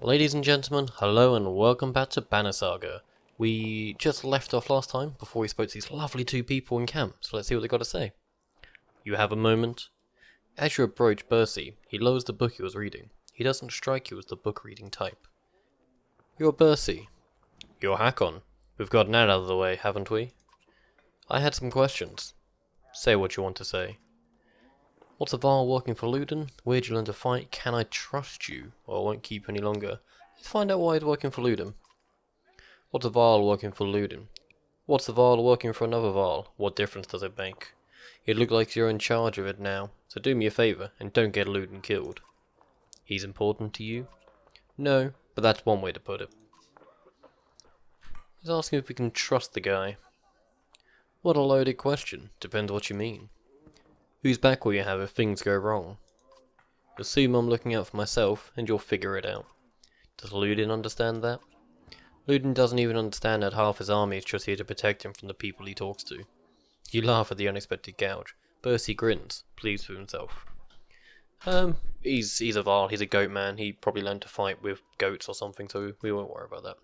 Ladies and gentlemen, hello and welcome back to Banner Saga. We just left off last time before we spoke to these lovely two people in camp, so let's see what they got to say. You have a moment? As you approach Bercy, he lowers the book he was reading. He doesn't strike you as the book-reading type. You're Bercy. You're Hakon. We've gotten that out of the way, haven't we? I had some questions. Say what you want to say. What's a Varl working for Luden? Where'd you learn to fight? Can I trust you? Or I won't keep any longer. Let's find out why he's working for Luden. What's a Varl working for Luden? What's a Varl working for another Varl? What difference does it make? It looks like you're in charge of it now, so do me a favour and don't get Luden killed. He's important to you? No, but that's one way to put it. He's asking if we can trust the guy. What a loaded question. Depends what you mean. Whose back will you have if things go wrong? Assume I'm looking out for myself, and you'll figure it out. Does Luden understand that? Luden doesn't even understand that half his army is just here to protect him from the people he talks to. You laugh at the unexpected gouge. Bercy grins, pleased with himself. He's a Varl, he's a goat man, he probably learned to fight with goats or something, so we won't worry about that.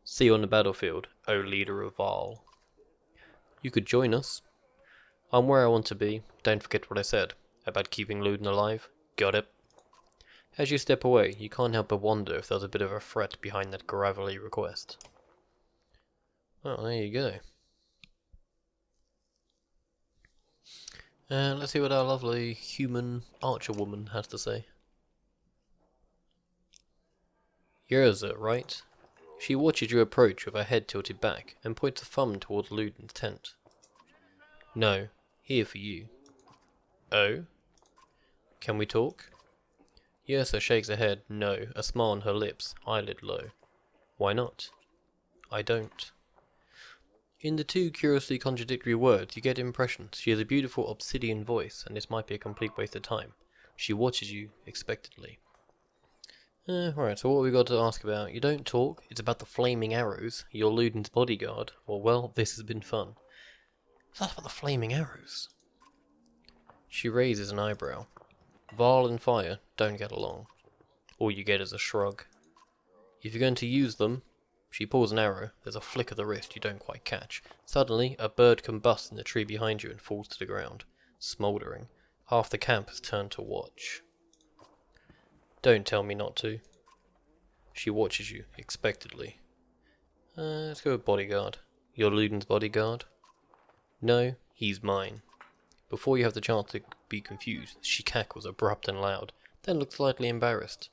See you on the battlefield, O leader of Varl. You could join us. I'm where I want to be. Don't forget what I said about keeping Luden alive. Got it? As you step away, you can't help but wonder if there's a bit of a threat behind that gravelly request. Well, there you go. Let's see what our lovely human archer woman has to say. Yerza, right? She watches you approach with her head tilted back and points a thumb towards Luden's tent. No, here for you. Oh? Can we talk? Yerza shakes her head, no, a smile on her lips, eyelid low. Why not? I don't. In the two curiously contradictory words, you get impressions. She has a beautiful obsidian voice, and this might be a complete waste of time. She watches you expectantly. Right, so what we got to ask about? You don't talk, it's about the flaming arrows. You're Luden's bodyguard. Well, this has been fun. What's that about the flaming arrows? She raises an eyebrow. Varl and fire don't get along. All you get is a shrug. If you're going to use them, she pulls an arrow. There's a flick of the wrist you don't quite catch. Suddenly, a bird combusts in the tree behind you and falls to the ground, smouldering. Half the camp has turned to watch. Don't tell me not to. She watches you, expectantly. Let's go with bodyguard. You're Luden's bodyguard? No, he's mine. Before you have the chance to be confused, she cackles abrupt and loud, then looks slightly embarrassed.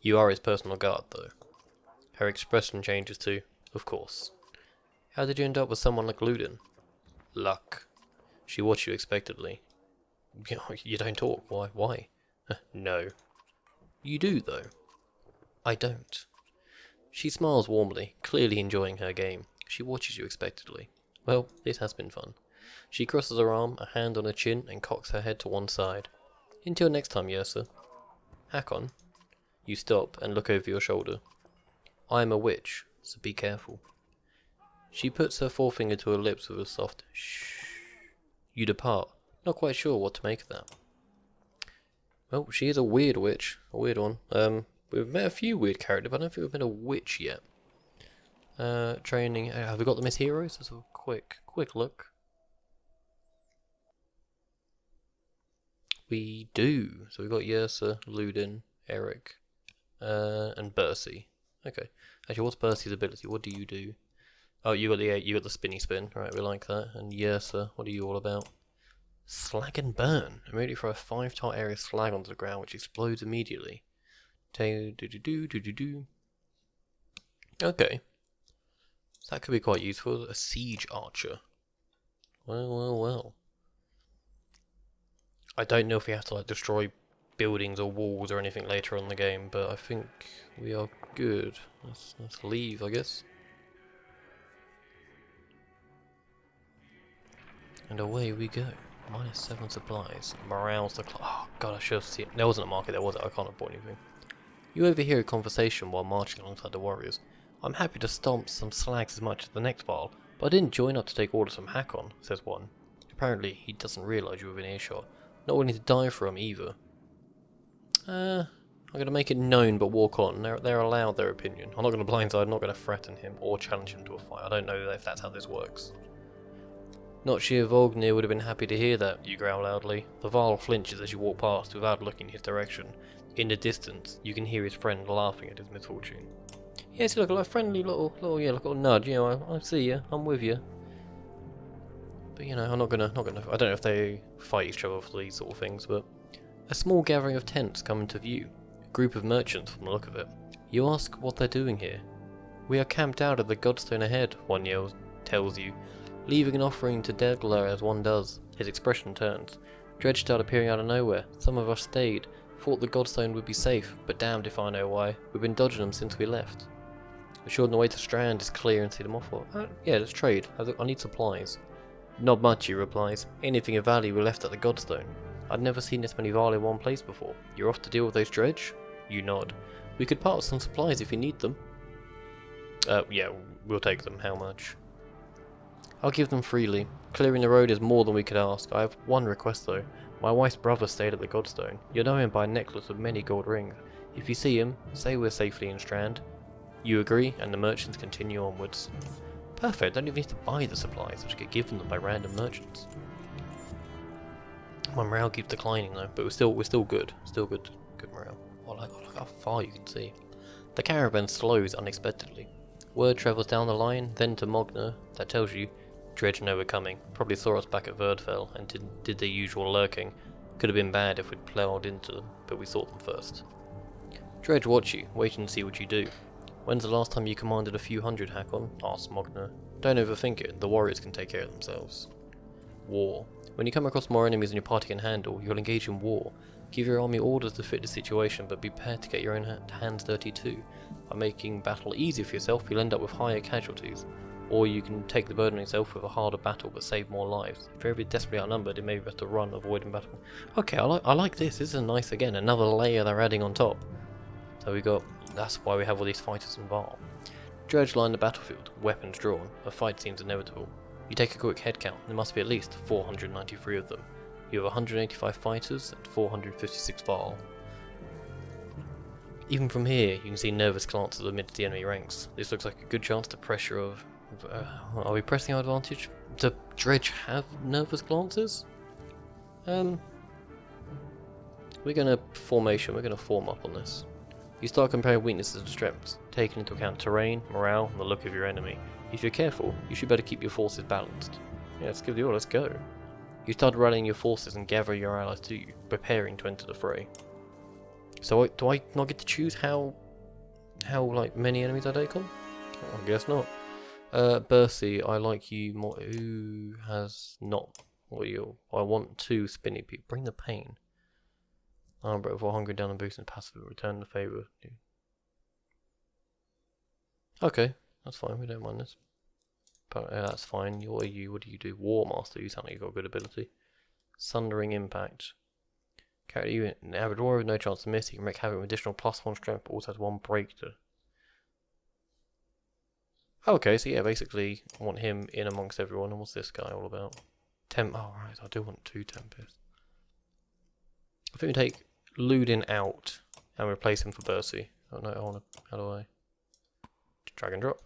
You are his personal guard, though. Her expression changes to, of course. How did you end up with someone like Luden? Luck. She watched you expectantly. You don't talk. Why? No. You do, though. I don't. She smiles warmly, clearly enjoying her game. She watches you expectantly. Well, this has been fun. She crosses her arm, a hand on her chin, and cocks her head to one side. Until next time, Yerza. Hakon. You stop and look over your shoulder. I am a witch, so be careful. She puts her forefinger to her lips with a soft shh. You depart, not quite sure what to make of that. Well, she is a weird witch, a weird one. We've met a few weird characters, but I don't think we've met a witch yet. Training, have we got them as heroes? Let's have a quick look. We do. So we've got Yerza, Luden, Eric, and Bercy. Okay. Actually, what's Bercy's ability? What do you do? Oh, you got the spinny spin. Right, we like that. And Yerza, what are you all about? Slag and burn. Immediately throw a 5-tile area of slag onto the ground, which explodes immediately. Okay. So that could be quite useful. A siege archer. Well. I don't know if we have to like destroy buildings or walls or anything later on in the game, but I think we are good. Let's leave, I guess. And away we go. -7 supplies. Morale's the oh god, I should have seen it. There wasn't a market there, was it? I can't have bought anything. You overhear a conversation while marching alongside the warriors. I'm happy to stomp some slags as much as the next Varl, but I didn't join up to take orders from Hakon, says one. Apparently he doesn't realise you're within earshot. Not willing to die for him either. I'm gonna make it known but walk on. They're allowed their opinion. I'm not gonna blindside, I'm not gonna threaten him or challenge him to a fight. I don't know if that's how this works. Not sure Vognir would have been happy to hear that, you growl loudly. The Varl flinches as you walk past without looking in his direction. In the distance, you can hear his friend laughing at his misfortune. Yes, look, like a friendly little nudge, you know, I see you, I'm with you. But you know, I'm not gonna, I don't know if they fight each other for these sort of things, but a small gathering of tents come into view. A group of merchants from the look of it. You ask what they're doing here. We are camped out at the Godstone ahead, one tells you, leaving an offering to Degler as one does. His expression turns. Dredge started appearing out of nowhere. Some of us stayed, thought the Godstone would be safe, but damned if I know why. We've been dodging them since we left. We're sure the way to Strand is clear and see them off. Yeah, let's trade. I need supplies. Not much, he replies. Anything of value we left at the Godstone. I'd never seen this many Varl in one place before. You're off to deal with those dredge? You nod. We could part with some supplies if you need them. Yeah, we'll take them. How much? I'll give them freely. Clearing the road is more than we could ask. I have one request though. My wife's brother stayed at the Godstone. You know him by a necklace of many gold rings. If you see him, say we're safely in Strand. You agree, and the merchants continue onwards. Perfect, don't even need to buy the supplies, I just get given them by random merchants. My morale keeps declining though, but we're still good. Still good morale. Oh, look how far you can see. The caravan slows unexpectedly. Word travels down the line, then to Mogner, that tells you Dredge know we're coming. Probably saw us back at Verdfell and did their usual lurking. Could have been bad if we'd ploughed into them, but we sought them first. Dredge watch you, waiting to see what you do. When's the last time you commanded a few hundred, Hakon? Asked Mogner. Don't overthink it, the warriors can take care of themselves. War. When you come across more enemies than your party can handle, you'll engage in war. Give your army orders to fit the situation, but be prepared to get your own hands dirty too. By making battle easier for yourself, you'll end up with higher casualties. Or you can take the burden on yourself with a harder battle, but save more lives. If you're ever desperately outnumbered, it may be best to run, avoiding battle. Okay, I like this. This is nice again. Another layer they're adding on top. So we got... That's why we have all these fighters in Varl. Dredge line the battlefield, weapons drawn. A fight seems inevitable. You take a quick head count. There must be at least 493 of them. You have 185 fighters and 456 Varl. Even from here, you can see nervous glances amidst the enemy ranks. This looks like a good chance to pressure of... are we pressing our advantage? Does Dredge have nervous glances? We're gonna form up on this. You start comparing weaknesses and strengths, taking into account terrain, morale, and the look of your enemy. If you're careful, you should better keep your forces balanced. Yeah, let's give the order, let's go. You start rallying your forces and gather your allies to you, preparing to enter the fray. So do I not get to choose how like many enemies I take on? I guess not. Bercy, I like you more. Who has not? What you? I want 2 spinny people. Bring the pain. Armbreath for hungry down and boosting passive. Return the favour. Okay, that's fine. We don't mind this. But that's fine. What are you? What do you do? War Master. You sound like you've got good ability. Sundering Impact. Carry you in average warrior with no chance to miss. You can make havoc with additional +1 strength, but also has 1 breakthrough. Okay, so yeah, basically I want him in amongst everyone. And what's this guy all about? Oh right, I do want 2 Tempests. I think we take Ludin out and replace him for Bercy. Oh no, how do I? Drag and drop.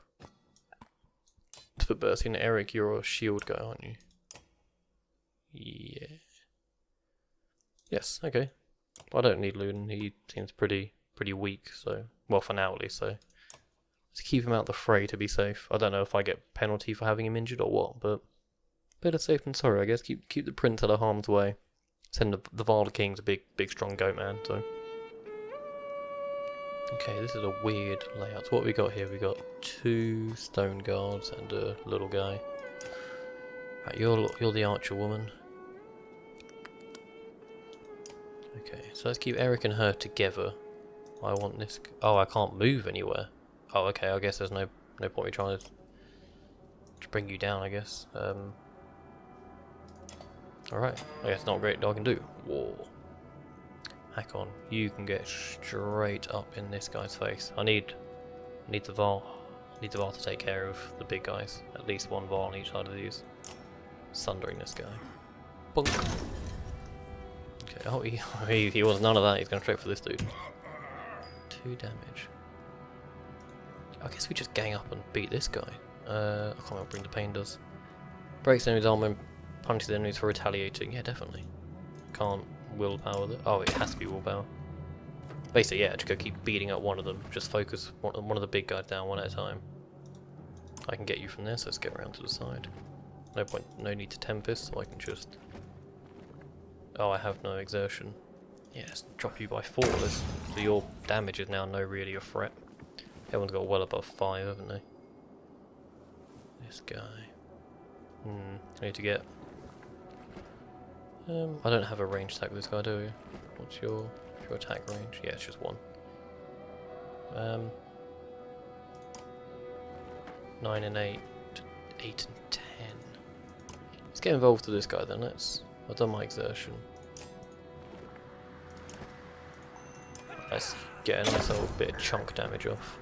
To put Bercy in. Eric, you're a shield guy, aren't you? Yeah. Yes, okay. I don't need Ludin, he seems pretty weak, so... Well, for now at least, so... Let's keep him out the fray to be safe. I don't know if I get penalty for having him injured or what, but... Better safe than sorry, I guess. Keep the prince out of harm's way. Send the Varl King's a big strong goat man, so... Okay, this is a weird layout. So what we got here? We got 2 stone guards and a little guy. Right, you're the archer woman. Okay, so let's keep Eric and her together. I want this... Oh, I can't move anywhere. Oh, okay, I guess there's no point in trying to bring you down, I guess. Alright, I guess not a great deal I can do. Whoa. Hakon, you can get straight up in this guy's face. I need the Varl. Need the Varl to take care of the big guys. At least 1 Varl on each side of these. Sundering this guy. Bonk. Okay, oh, he wants none of that. He's going straight for this dude. 2 damage. I guess we just gang up and beat this guy. I can't remember what Bring the Pain does. Breaks enemies' armor and punishes enemies for retaliating. Yeah, definitely. Can't willpower that. Oh, it has to be willpower. Basically, yeah, just go keep beating up one of them. Just focus one of the big guys down one at a time. I can get you from there, so let's get around to the side. No point, no need to Tempest, so I can just... Oh, I have no exertion. Yeah, let's drop you by 4. So your damage is now no really a threat. Everyone's got well above 5, haven't they? This guy. I need to get... I don't have a range attack with this guy, do we? What's your attack range? Yeah, it's just 1. 9 and 8. 8 and 10. Let's get involved with this guy then. I've done my exertion. Let's get a nice little bit of chunk damage off.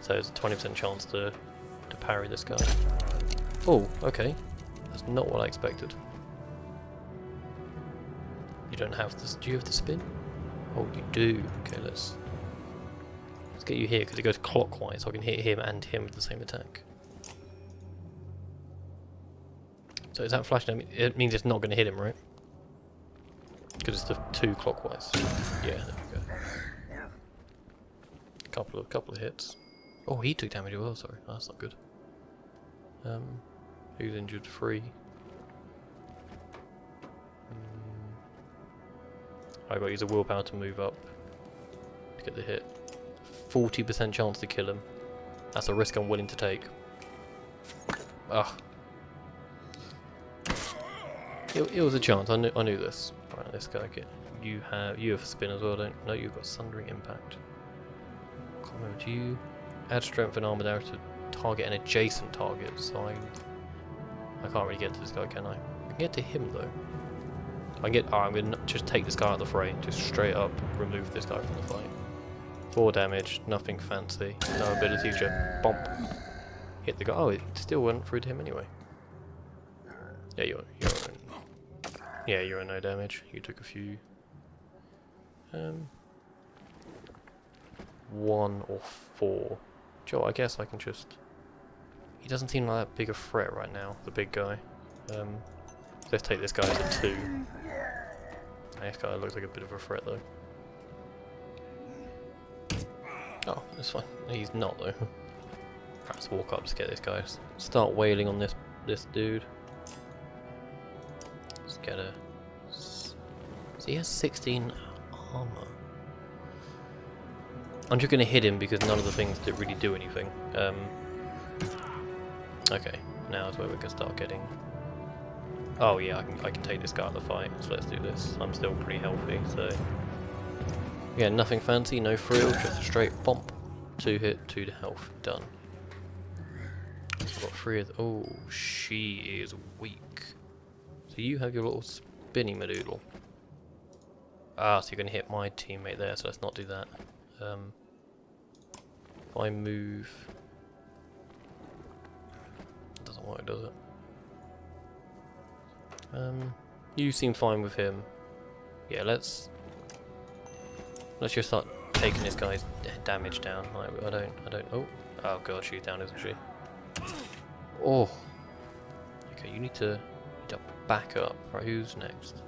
So there's a 20% chance to parry this guy. Oh, okay. That's not what I expected. You don't have this. Do you have the spin? Oh, you do. Okay, let's get you here because it goes clockwise, so I can hit him and him with the same attack. So is that flash damage? It means it's not going to hit him, right? Because it's the 2 clockwise. Yeah, there we go. Couple of hits. Oh, he took damage as well. Sorry, oh, that's not good. Who's injured? 3. I got to use a willpower to move up to get the hit. 40% chance to kill him. That's a risk I'm willing to take. Ugh. It was a chance. I knew this. Right, this guy. You have spin as well, don't? No, you've got Sundering Impact. Can't remember. Do you add strength and armor damage to target an adjacent target? So I can't really get to this guy, can I? I can get to him though. I'm going to just take this guy out of the fray. Just straight up remove this guy from the fight. 4 damage, nothing fancy. No ability, just bump. Hit the guy. Oh, it still went through to him anyway. Yeah, you're no damage. You took a few. 1 or 4. Joe, I guess I can just... He doesn't seem like that big a threat right now, the big guy. Let's take this guy to 2. This guy looks like a bit of a threat though. Oh, that's fine. He's not though. Perhaps walk up to get this guy. Start wailing on this dude. Let's get a... So he has 16 armor. I'm just going to hit him because none of the things that really do anything. Okay, now is where we can start getting... Oh yeah, I can take this guy out of the fight, so let's do this. I'm still pretty healthy, so... Yeah, nothing fancy, no frill, just a straight bump. 2 hit, 2 to health, done. I've got 3 of the... Oh, she is weak. So you have your little spinny madoodle. Ah, so you're going to hit my teammate there, so let's not do that. If I move... It doesn't work, does it? You seem fine with him. Yeah, let's just start taking this guy's damage down. I don't. Oh god, she's down, isn't she? Oh. Okay, you need to back up. Right, who's next?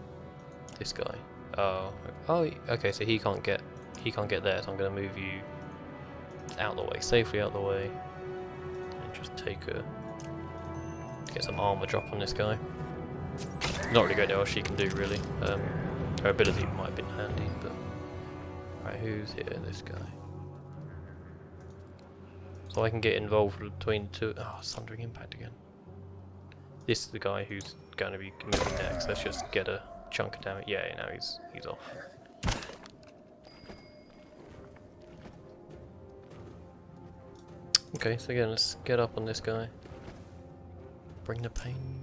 This guy. Oh. Okay. So he can't get there. So I'm gonna move you out the way, safely out the way, and just take get some armor drop on this guy. Not really good what she can do really. Her ability might have been handy, but right, who's here? This guy. So I can get involved between 2. Oh, Sundering Impact again. This is the guy who's going to be moving next. Let's just get a chunk of damage. Yeah, now he's off. Okay, so again, let's get up on this guy. Bring the Pain.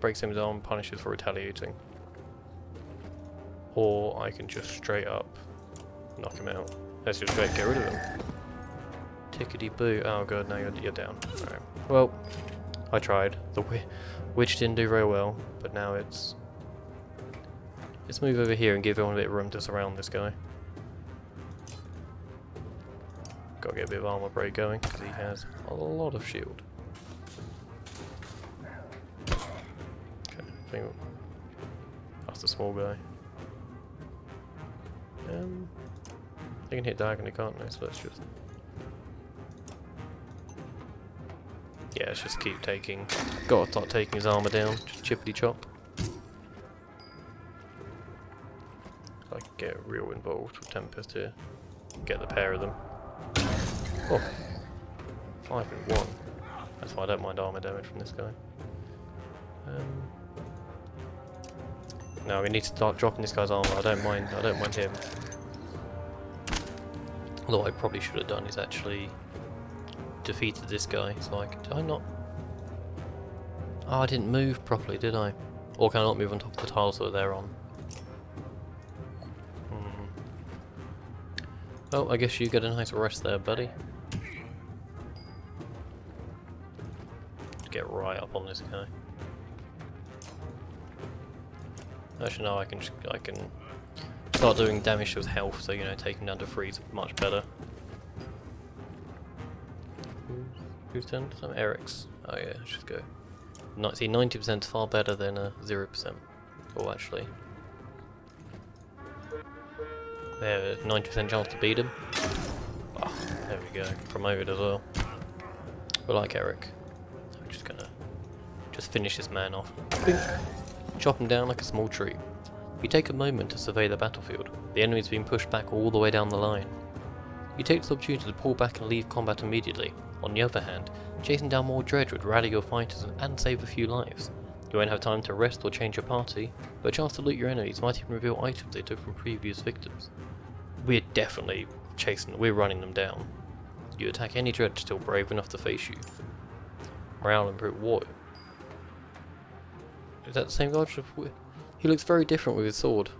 Breaks him his arm, punishes for retaliating. Or I can just straight up knock him out. Let's just straight get rid of him. Tickety boo. Oh god, now you're down. Alright. Well, I tried. The witch didn't do very well, but now it's... Let's move over here and give everyone a bit of room to surround this guy. Gotta get a bit of armor break going because he has a lot of shield. Okay, I think that's the small guy. They can hit diagonally, can't they? So let's just... Yeah, let's just keep taking... Gotta start taking his armor down, just chippity chop. I can get real involved with Tempest here. Get the pair of them. Oh! 5 and 1. That's why I don't mind armor damage from this guy. Now we need to start dropping this guy's armor. I don't mind him. Although I probably should have done is actually defeated this guy, so I could... Did I not? Oh, I didn't move properly, did I? Or can I not move on top of the tiles that they're on? Well, I guess you get a nice rest there, buddy. Get right up on this guy. Actually, no, I can start doing damage to his health, so you know, taking down to 3 is much better. Whose turn? Some Eric's. Oh yeah, let's just go. See, 90% is far better than 0%. Oh, actually. There, 90% chance to beat him. Oh, there we go. Promoted as well. We like Eric. I'm just gonna finish this man off. Bink. Chop him down like a small tree. You take a moment to survey the battlefield. The enemy's been pushed back all the way down the line. You take this opportunity to pull back and leave combat immediately. On the other hand, chasing down more dredge would rally your fighters and save a few lives. You won't have time to rest or change your party, but a chance to loot your enemies might even reveal items they took from previous victims. We're definitely we're running them down. You attack any dredge still brave enough to face you. Morale and brute war. Is that the same guy? He looks very different with his sword.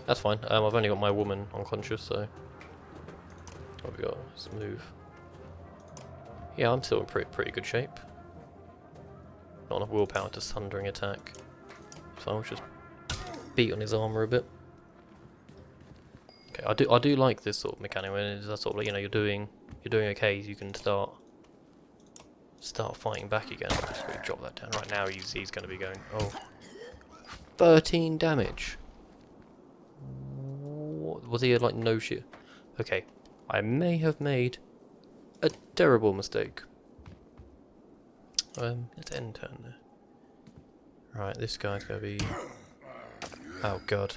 That's fine. I've only got my woman unconscious, so... What have we got? Let's move. Yeah, I'm still in pretty good shape. Not enough willpower to thundering attack. So I'll just beat on his armor a bit. Okay, I do like this sort of mechanic when it's that sort of like, you know, you're doing okay, you can start fighting back again. I'll just really drop that down. Right now he's gonna be going, oh, 13 damage. What, was he like no shit? Okay, I may have made a terrible mistake. Let's end turn there. Right, this guy's gonna be... Oh god.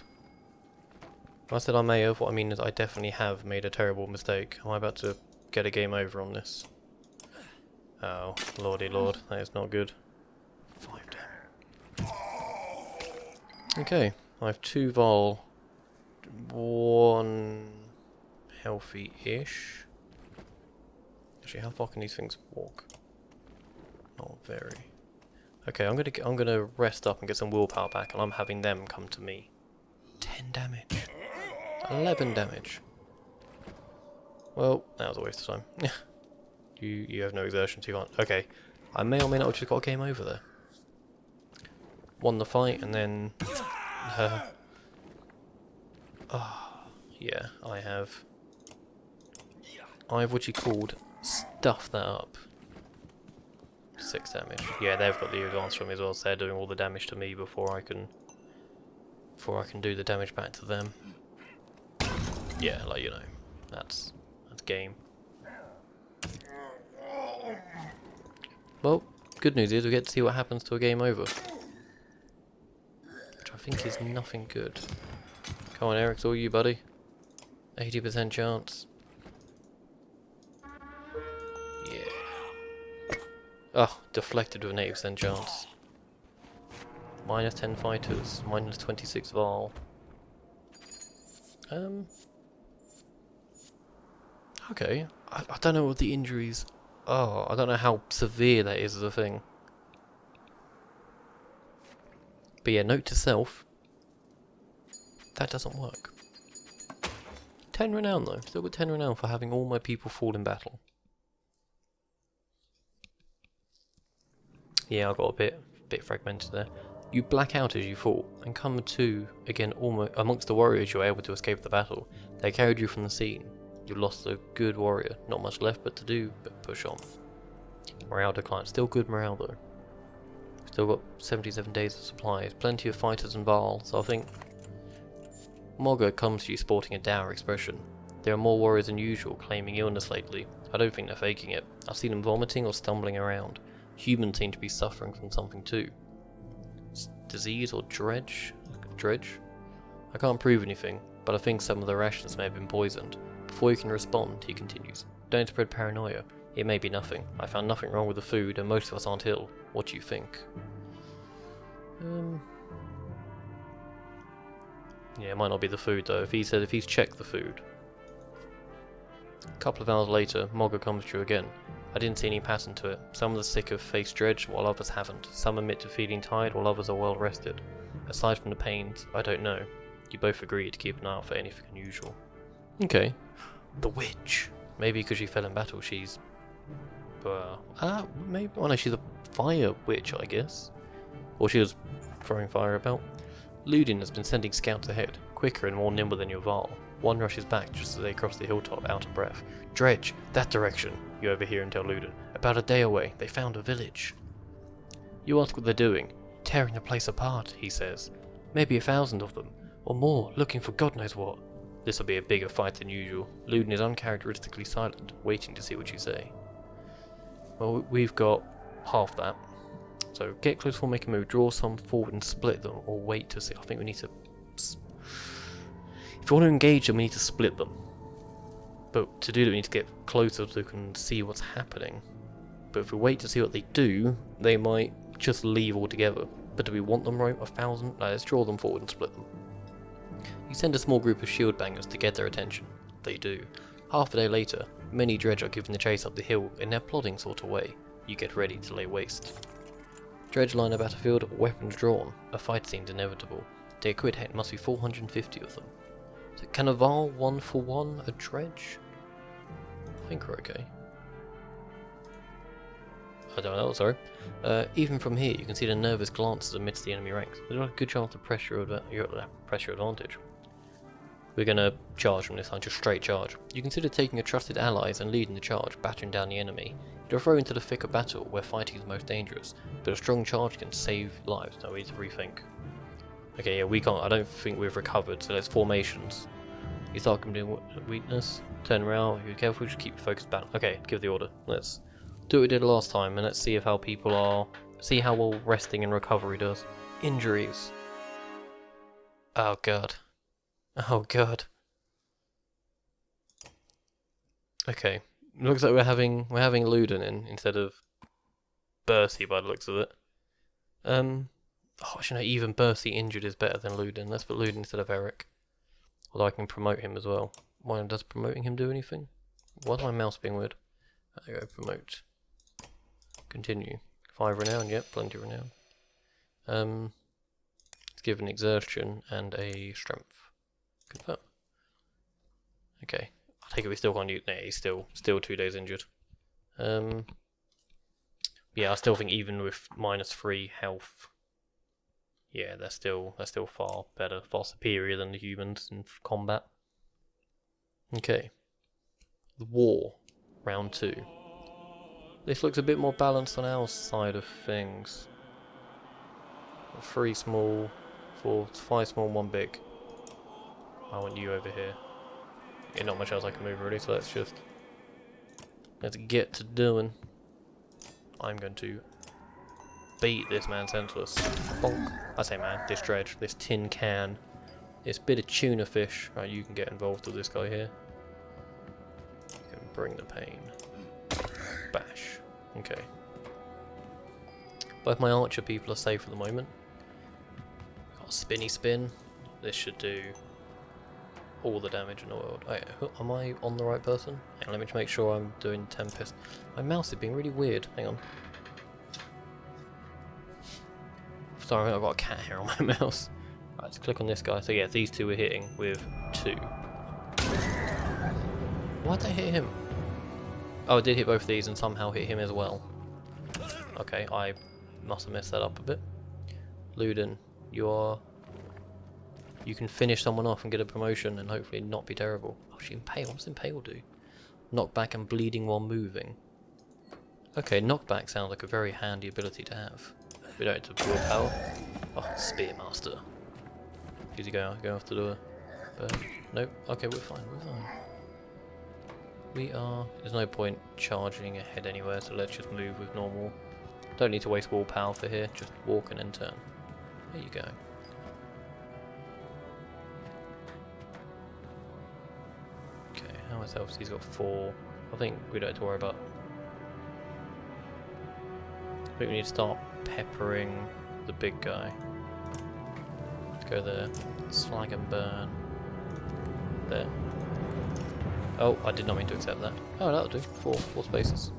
When I said I may have, what I mean is I definitely have made a terrible mistake. Am I about to get a game over on this? Oh, lordy lord, that is not good. 5 damage. Okay, I have 2 Varl. 1 healthy-ish. Actually, how far can these things walk? Not very. Okay, I'm gonna rest up and get some willpower back, and I'm having them come to me. 10 damage. 11 damage. Well, that was a waste of time. you have no exertion, so you can't. Okay, I may or may not have just got a game over there. Won the fight, and then... yeah, I have what you called stuffed that up. 6 damage. Yeah, they've got the advance from me as well, so they're doing all the damage to me before I can do the damage back to them. Yeah, like, you know, that's game. Well, good news is we get to see what happens to a game over. Which I think is nothing good. Come on, Eric, it's all you, buddy. 80% chance. Yeah. Oh, deflected with an 80% chance. Minus 10 fighters, minus 26 Varl. Okay, I don't know what the injuries are. I don't know how severe that is as a thing. But yeah, note to self, that doesn't work. 10 renown though, still got 10 renown for having all my people fall in battle. Yeah, I got a bit fragmented there. You black out as you fall, and come to, again, almost amongst the warriors you were able to escape the battle. They carried you from the scene. You lost a good warrior. Not much left but to do, but push on. Morale declines. Still good morale though. Still got 77 days of supplies. Plenty of fighters and Varl, so I think Mogga comes to you sporting a dour expression. There are more warriors than usual claiming illness lately. I don't think they're faking it. I've seen them vomiting or stumbling around. Humans seem to be suffering from something too. Disease or dredge? I can't prove anything, but I think some of the rations may have been poisoned. Before you can respond, he continues, don't spread paranoia. It may be nothing. I found nothing wrong with the food and most of us aren't ill. What do you think? Yeah, it might not be the food though. If he's checked the food. A couple of hours later, Mogga comes to you again. I didn't see any pattern to it. Some of the sick have faced dredge while others haven't. Some admit to feeling tired while others are well rested. Aside from the pains, I don't know. You both agree to keep an eye out for anything unusual. Okay. The witch. Maybe because she fell in battle she's... maybe... Oh no, she's a fire witch, I guess. Or she was throwing fire about. Ludin has been sending scouts ahead, quicker and more nimble than your Varl. One rushes back just as they cross the hilltop, out of breath. Dredge, that direction, you overhear and tell Ludin. About a day away, they found a village. You ask what they're doing. Tearing the place apart, he says. Maybe 1,000 of them, or more, looking for God knows what. This'll be a bigger fight than usual. Ludin is uncharacteristically silent, waiting to see what you say. Well, we've got half that. So get close for make a move, draw some forward and split them, or wait to see. I think we need to... If you want to engage them, we need to split them. But to do that, we need to get closer so we can see what's happening. But if we wait to see what they do, they might just leave altogether. But do we want them right? 1,000? No, let's draw them forward and split them. You send a small group of shield bangers to get their attention. They do. Half a day later, many dredge are given the chase up the hill in their plodding sort of way. You get ready to lay waste. Dredge line a battlefield, weapons drawn. A fight seems inevitable. To get quid hit must be 450 of them. So can a Varl 1-for-1 a dredge? I think we're okay. I don't know, sorry. Even from here, you can see the nervous glances amidst the enemy ranks. There's a good chance to press your advantage. We're going to charge from this time, just straight charge. You consider taking your trusted allies and leading the charge, battering down the enemy. You're thrown into the thick of battle, where fighting is most dangerous, but a strong charge can save lives. No, we need to rethink. Okay, yeah, we can't. I don't think we've recovered, so let's formations. You start committing weakness, turn around, if you're careful, just keep your focus back. Okay, give the order. Let's do what we did last time, and let's see if how people are. See how well resting and recovery does. Injuries. Oh god. Oh god. Okay. Looks like we're having Ludin in instead of Bercy by the looks of it. Oh, actually no, even Bercy injured is better than Ludin. Let's put Ludin instead of Eric. Although I can promote him as well. Why does promoting him do anything? Why is my mouse being weird? There you go, promote. Continue. 5 renown, yep, plenty of renown. Let's give an exertion and a strength. Confirm. Okay. I take it we still can't use. No, he's still 2 days injured. Yeah, I still think even with -3 health, yeah, they're still far better, far superior than the humans in combat. Okay. The war, round 2. This looks a bit more balanced on our side of things. 3 small, 5 small, 1 big. I want you over here. Yeah, not much else I can move really, so let's get to doing. I'm going to beat this man senseless. Bonk. I say man, this dredge, this tin can, this bit of tuna fish. Right, you can get involved with this guy here. You can bring the pain. Bash. Okay. Both my archer people are safe at the moment. Got a spinny spin. This should do all the damage in the world. Wait, am I on the right person? Hang on, let me just make sure I'm doing Tempest. My mouse is being really weird. Hang on. Sorry, I've got a cat hair on my mouse. Right, let's click on this guy. So yeah, these two we're hitting with 2. Why'd they hit him? Oh, I did hit both of these and somehow hit him as well. Okay, I must have messed that up a bit. Ludin, you are You can finish someone off and get a promotion and hopefully not be terrible. Oh, she impale. What does impale do? Knockback and bleeding while moving. Okay, knockback sounds like a very handy ability to have. We don't have to willpower. Oh, Spearmaster. Is he going after the bird? Nope. Okay, we're fine. We're fine. We are. There's no point charging ahead anywhere, so let's just move with normal. Don't need to waste willpower for here. Just walk and then turn. There you go. Okay, how much health? He's got 4. I think we don't have to worry about. I think we need to start peppering the big guy. Let's go there. Slag and burn. There. Oh, I did not mean to accept that. Oh, that'll do. 4 spaces.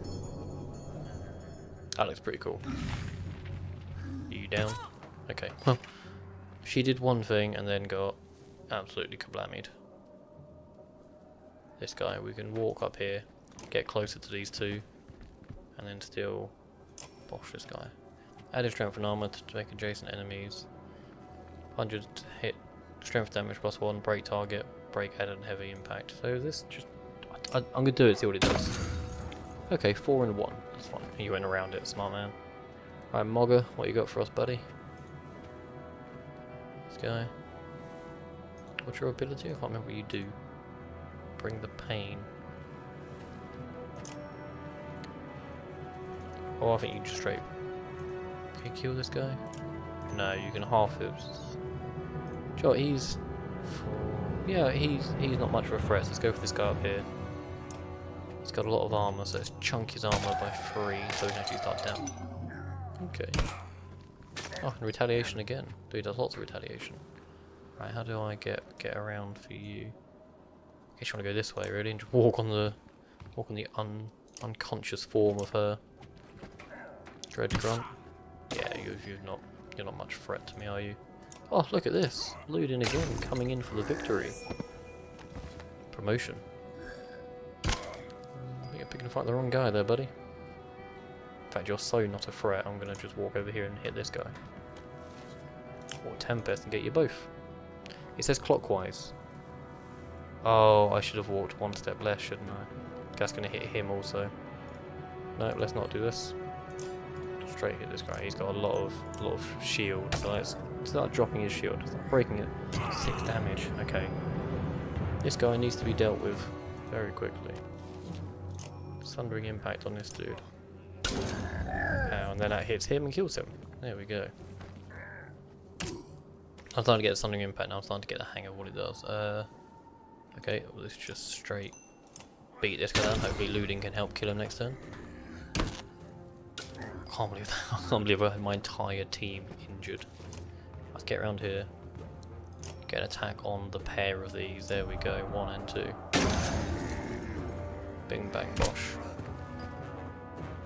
That looks pretty cool. Are you down? Okay. Well, she did one thing and then got absolutely kablammied. This guy, we can walk up here, get closer to these two, and then still bosh this guy. Added strength and armor to make adjacent enemies. 100 hit, strength damage +1, break target, break added and heavy impact. So this just, I'm gonna do it, see what it does. Okay, 4 and 1. That's fine. You went around it, smart man. Alright, Mogger, what you got for us, buddy? This guy. What's your ability? I can't remember what you do. Bring the pain. Oh, I think you just straight. Can you kill this guy? No, you can half it. Sure, he's. Yeah, he's not much of a threat. So let's go for this guy up here. He's got a lot of armor, so let's chunk his armor by 3, so we can actually start down. Okay. Oh, and retaliation again. Dude, he does lots of retaliation. Right, how do I get around for you? I guess you want to go this way, really, and just walk on the unconscious form of her. Dread grunt. Yeah, you're not much threat to me, are you? Oh, look at this! Ludin again, coming in for the victory. Promotion. You're picking a fight the wrong guy there, buddy. In fact, you're so not a threat, I'm gonna just walk over here and hit this guy. Or Tempest and get you both. It says clockwise. Oh, I should have walked 1 step less, shouldn't I? That's gonna hit him also. No, let's not do this. Straight hit this guy. He's got a lot of shield, so let's start dropping his shield. Start breaking it. 6 damage. Okay. This guy needs to be dealt with very quickly. Sundering impact on this dude. And then that hits him and kills him. There we go. I'm starting to get a sundering impact now. I'm starting to get the hang of what it does. Okay, let's just straight beat this guy down. Hopefully Ludin can help kill him next turn. I can't believe that. I can't believe I had my entire team injured. Let's get around here. Get an attack on the pair of these. There we go. 1 and 2. Bing bang bosh.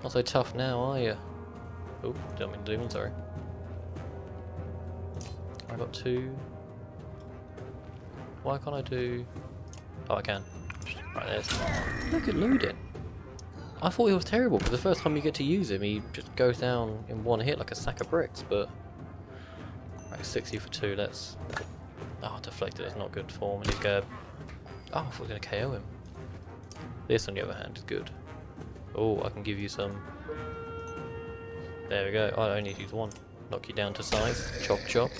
Not so tough now, are you? Oh, don't mean to do, I'm sorry. I got 2. Why can't I do? Oh, I can. Right, there's. Look at Ludin. I thought he was terrible, because the first time you get to use him, he just goes down in 1 hit like a sack of bricks. But right, 60 for 2. That's deflected. That's not good form. And he's going. Oh, I thought I was going to KO him. This, on the other hand, is good. Oh, I can give you some. There we go. I only need to use 1. Knock you down to size. Chop chop.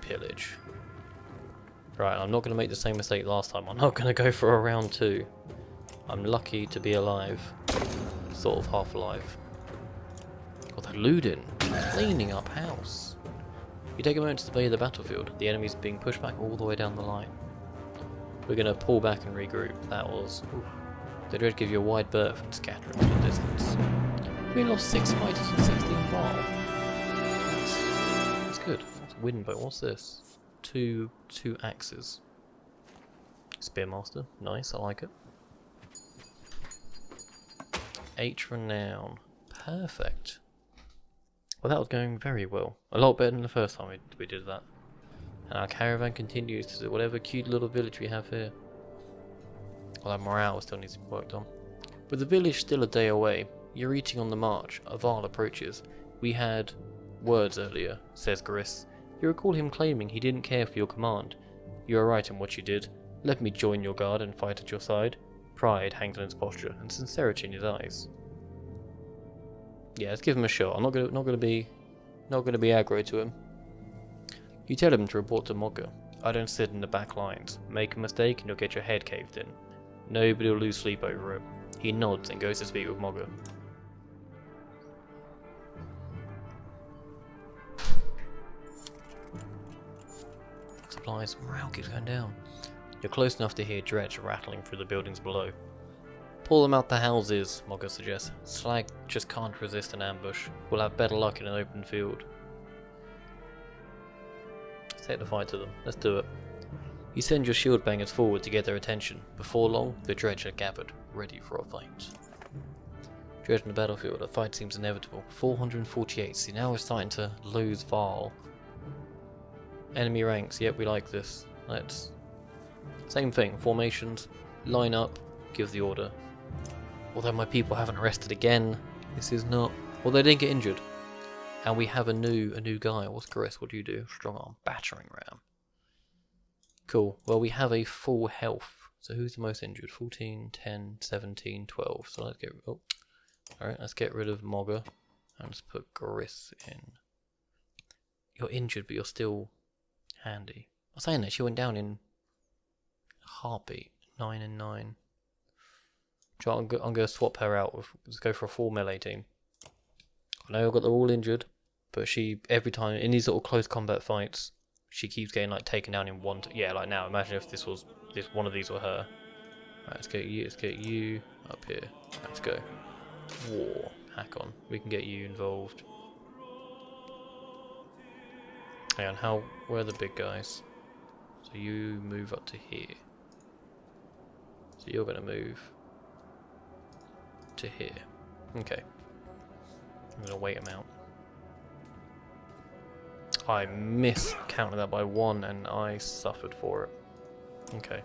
Pillage. Right, I'm not going to make the same mistake last time. I'm not going to go for a round 2. I'm lucky to be alive. Sort of half alive. God, that Ludin. Cleaning up house. You take a moment to survey the battlefield. The enemy's being pushed back all the way down the line. We're going to pull back and regroup. That was... Ooh. The dread give you a wide berth and scatter into the distance. We lost 6 fighters and 16 Varl. That's good. What's a wind bow? What's this? Two axes. Spearmaster. Nice, I like it. 8 renown. Perfect. Well, that was going very well. A lot better than the first time we did that. And our caravan continues to do whatever cute little village we have here. Although morale still needs to be worked on. With the village still a day away, you're eating on the march. A Varl approaches. We had words earlier, says Gris. You recall him claiming he didn't care for your command. You are right in what you did. Let me join your guard and fight at your side. Pride hangs on his posture, and sincerity in his eyes. Yeah, let's give him a shot. I'm not gonna be aggro to him. You tell him to report to Mogga. I don't sit in the back lines. Make a mistake and you'll get your head caved in. Nobody will lose sleep over it. He nods and goes to speak with Mogga. Supplies. Morale keeps going down. You're close enough to hear dredge rattling through the buildings below. Pull them out the houses, Mogga suggests. Slag just can't resist an ambush. We'll have better luck in an open field. Let's take the fight to them. Let's do it. You send your shield bangers forward to get their attention. Before long, the dredge are gathered, ready for a fight. Dredge in the battlefield. A fight seems inevitable. 448. See, now we're starting to lose Varl. Enemy ranks. Yep, we like this. Let's... Same thing. Formations. Line up. Give the order. Although my people haven't rested again. This is not... Well, they didn't get injured. And we have a new guy. What's Chris? What do you do? Strong arm. Battering ram. Cool. Well, we have a full health. So who's the most injured? 14, 10, 17, 12. So let's get... Oh. Alright, let's get rid of Mogga. And let's put Gris in. You're injured, but you're still handy. I was saying that she went down in heartbeat. 9 and 9. I'm going to swap her out. Let's go for a full melee team. I know I've got them all injured, but she, every time, in these little close combat fights, she keeps getting like taken down in one. Yeah, like now, imagine if this was, one of these were her. Right, let's get you up here. Let's go. War. Hack on. We can get you involved. Hang on, where are the big guys? So you move up to here. So you're going to move to here. Okay. I'm going to wait him out. I miscounted that by 1 and I suffered for it. Okay.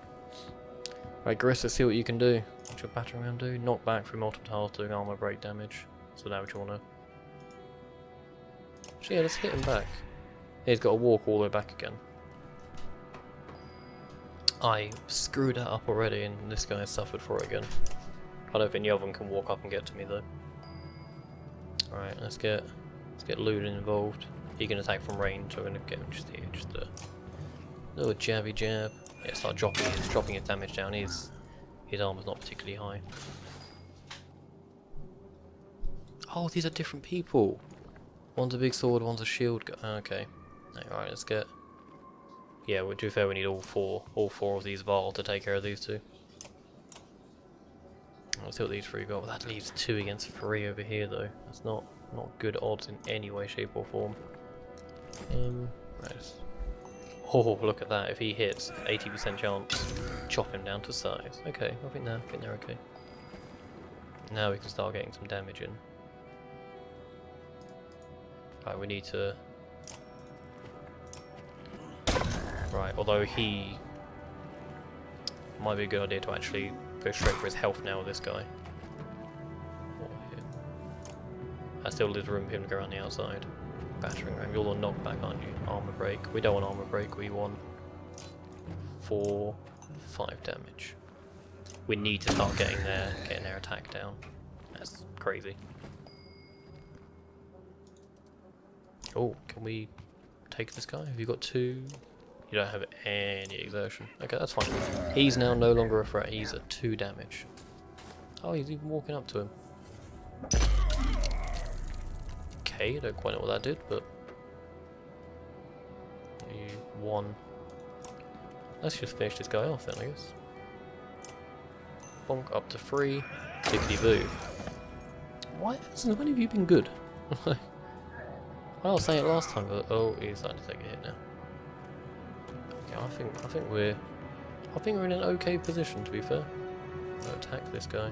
Right, Gris, let's see what you can do. What's your battering ram do? Knock back through multiple tiles doing armor break damage. So now what you want to... Actually, yeah, let's hit him back. He's got to walk all the way back again. I screwed that up already and this guy has suffered for it again. I don't think the other one can walk up and get to me though. Alright, let's get Ludin involved. He can attack from range, so we're going to get him just here, just a little jabby jab. Yeah, start dropping his damage down. His armor's not particularly high. Oh, these are different people. One's a big sword, one's a shield. Okay. Alright, let's get... Yeah, to be fair, we need all four of these Varl to take care of these two. Let's see what these 3 got. Well, that leaves 2 against 3 over here, though. That's not good odds in any way, shape, or form. Right. Oh, look at that! If he hits, 80% chance. Chop him down to size. Okay, I think they're okay. Now we can start getting some damage in. Right, we need to. Right, although he might be a good idea to actually go straight for his health now with this guy. I still leave room for him to go around the outside. Battering ram, you're all knockback, aren't you? Armor break. We don't want armor break, we want 4, 5 damage. We need to start getting their attack down. That's crazy. Oh, can we take this guy? Have you got 2? You don't have any exertion. Okay, that's fine. He's now no longer a threat. He's a 2 damage. Oh, he's even walking up to him. Okay, I don't quite know what that did, but... 1. Let's just finish this guy off then, I guess. Bonk, up to 3. Tickety boo. Why hasn't one of you been good? I was saying it last time, but oh, he's starting to take a hit now. Okay, I think we're in an okay position, to be fair. I'll attack this guy.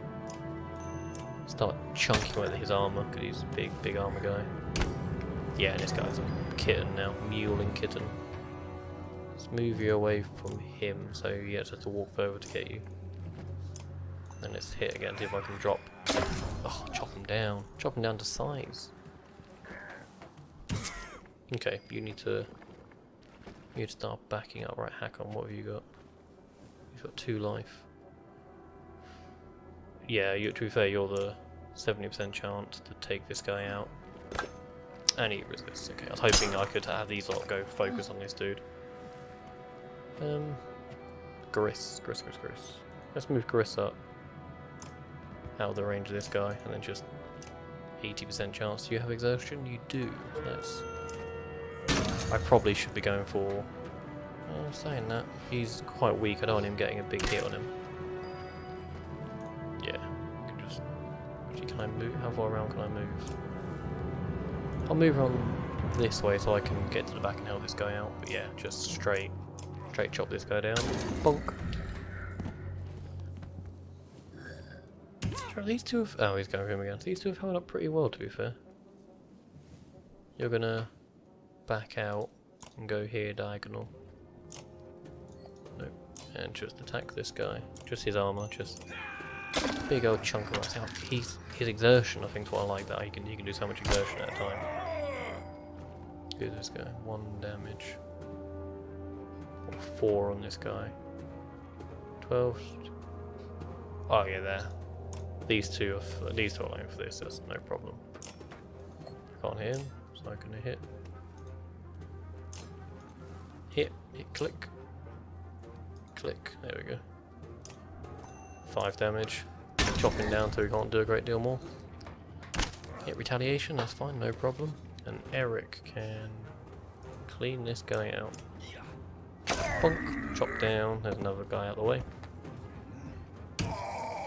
Start chunking away his armor because he's a big armor guy. Yeah, this guy's a kitten now, mewling kitten. Let's move you away from him so he has to walk over to get you. Then let's hit again, see if I can drop. Oh, chop him down to size. Okay, you need to You'd start backing up. Right, Hakon, what have you got? You've got 2 life. Yeah, to be fair, you're the 70% chance to take this guy out. And he resists. Okay, I was hoping I could have these lot go focus on this dude. Gris. Let's move Gris up. Out of the range of this guy, and then just 80% chance. Do you have exhaustion? You do. Let's... I probably should be going for... saying that, he's quite weak. I don't want him getting a big hit on him. Yeah. Actually, can I move? How far around can I move? I'll move on this way so I can get to the back and help this guy out. But yeah, just straight chop this guy down. Bonk. Sure, these two have... Oh, he's going for him again. These two have held up pretty well, to be fair. You're gonna back out and go here diagonal. Nope. And just attack this guy. Just his armor, just big old chunk of us. His exertion, I think, is what I like. That he can do so much exertion at a time. Who's this guy? 1 damage. 4 on this guy. 12. Oh yeah, there. These two are aiming for this. That's no problem. Can't hit him, so I'm gonna hit. Hit, click. Click. There we go. 5 damage. Chopping down so we can't do a great deal more. Hit retaliation. That's fine, no problem. And Eric can clean this guy out. Bonk, chop down. There's another guy out of the way.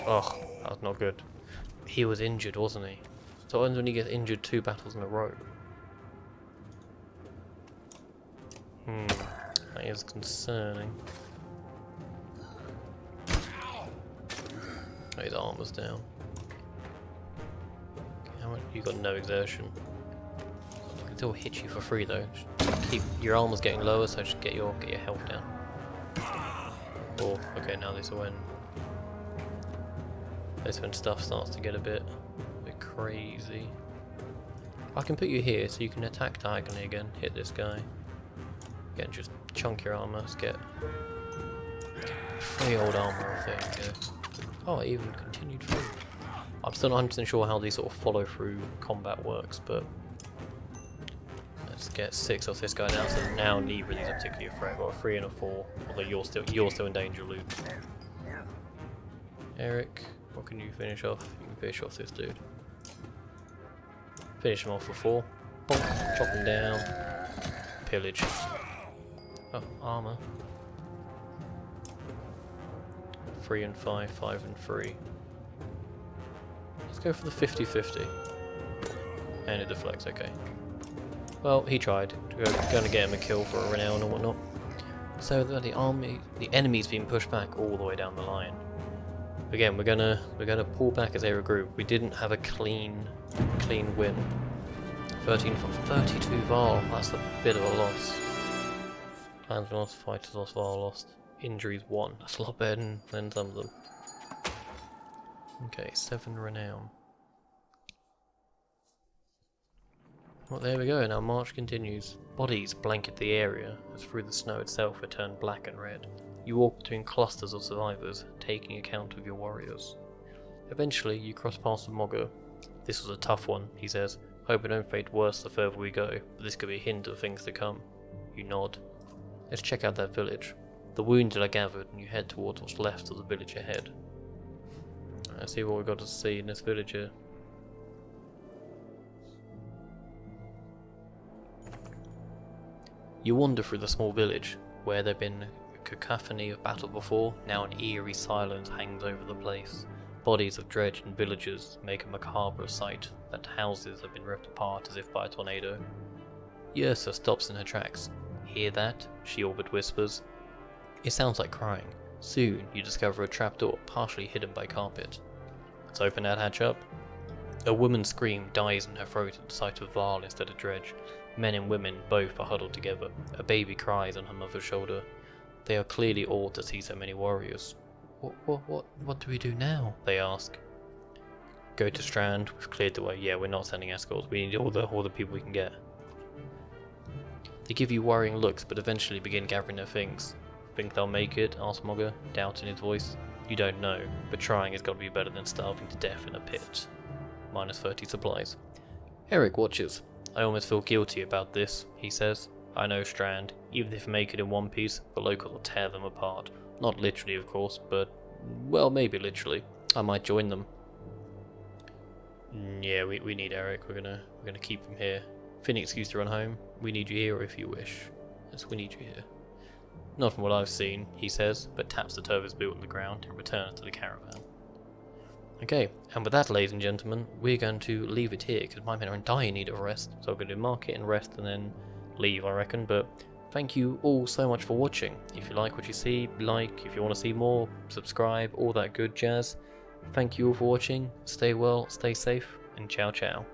Oh, that was not good. He was injured, wasn't he? So what happens when he gets injured 2 battles in a row? That is concerning. Oh, his armor's down. You got no exertion. I can still hit you for free though. Just keep your armor's getting lower, so just get your health down. Oh, okay, now this is when stuff starts to get a bit crazy. I can put you here so you can attack diagonally again. Hit this guy. Again, just chunk your armor. Let's get 3 old armor, I think. Yeah. Oh, it even continued through. I'm still not 100% sure how these sort of follow through combat works, but let's get 6 off this guy now. So now neither of these are particularly a threat. I've got a 3 and a 4, although you're still in danger, Luke. Eric, what can you finish off? You can finish off this dude. Finish him off for 4. Bonk, chop him down. Pillage. Oh, armor. 3 and 5, 5 and 3. Let's go for the 50-50. And it deflects, okay. Well, he tried. Going to get him a kill for a renown and whatnot. So the enemy's been pushed back all the way down the line. Again, we're gonna pull back as a regroup. We didn't have a clean win. 13 from 32 Varl. That's a bit of a loss. Plans lost, fighters lost, Varl lost. Injuries 1. That's a lot better than some of them. Okay, 7 renown. Well, there we go, and our march continues. Bodies blanket the area, as through the snow itself it turned black and red. You walk between clusters of survivors, taking account of your warriors. Eventually, you cross past the Mogger. This was a tough one, he says. Hope it don't fade worse the further we go, but this could be a hint of things to come. You nod. Let's check out that village. The wounded are gathered, and you head towards what's left of the village ahead. Let's see what we've got to see in this village here. You wander through the small village, where there had been a cacophony of battle before. Now an eerie silence hangs over the place. Bodies of dredged and villagers make a macabre sight, that houses have been ripped apart as if by a tornado. Yrsa stops in her tracks. Hear that? She all but whispers. It sounds like crying. Soon you discover a trapdoor partially hidden by carpet. Let's open that hatch up. A woman's scream dies in her throat at the sight of Varl instead of Dredge. Men and women both are huddled together. A baby cries on her mother's shoulder. They are clearly awed to see so many warriors. What do we do now? They ask. Go to Strand. We've cleared the way. Yeah, we're not sending escorts. We need all the people we can get. They give you worrying looks, but eventually begin gathering their things. Think they'll make it? Asked Mogger, doubt in his voice. You don't know, but trying has got to be better than starving to death in a pit. Minus 30 supplies. Eric watches. I almost feel guilty about this, he says. I know Strand. Even if they make it in one piece, the locals will tear them apart. Not literally, of course, but, well, maybe literally. I might join them. Yeah, we need Eric. We're gonna keep him here. Any excuse to run home. We need you here if you wish. Yes, we need you here. Not from what I've seen, he says, but taps the toe of his boot on the ground and returns to the caravan. Okay, and with that, ladies and gentlemen, we're going to leave it here because my men are in dire need of rest. So I'm going to mark it and rest and then leave, I reckon. But thank you all so much for watching. If you like what you see, like. If you want to see more, subscribe, all that good jazz. Thank you all for watching. Stay well, stay safe, and ciao ciao.